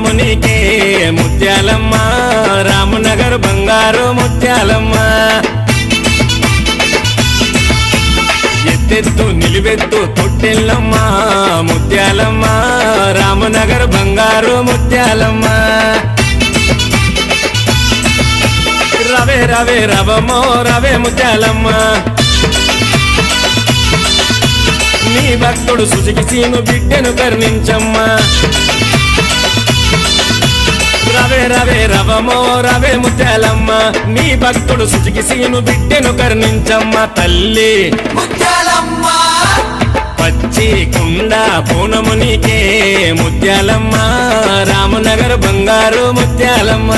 బోనము నీకే ముత్యాలమ్మ రామనగర్ బంగారు ముత్యాలమ్మ ఎత్తెత్తు నిలువెత్తు తొట్టెల్లమ్మ ముత్యాలమ్మ రామనగర్ బంగారు ముత్యాలమ్మ రవే రవే రవమో రవే ముత్యాలమ్మ నీ భక్తుడు సుజకి సీను బిడ్డను కరుణించమ్మా రవే రవే రవమో రవే ముత్యాలమ్మ నీ భక్తుడు సుజకి సీను బిడ్డను కరుణించమ్మ తల్లి ముత్యాలమ్మ పచ్చి కుండ పూనము నీకే ముత్యాలమ్మ రామనగర్ బంగారు ముత్యాలమ్మ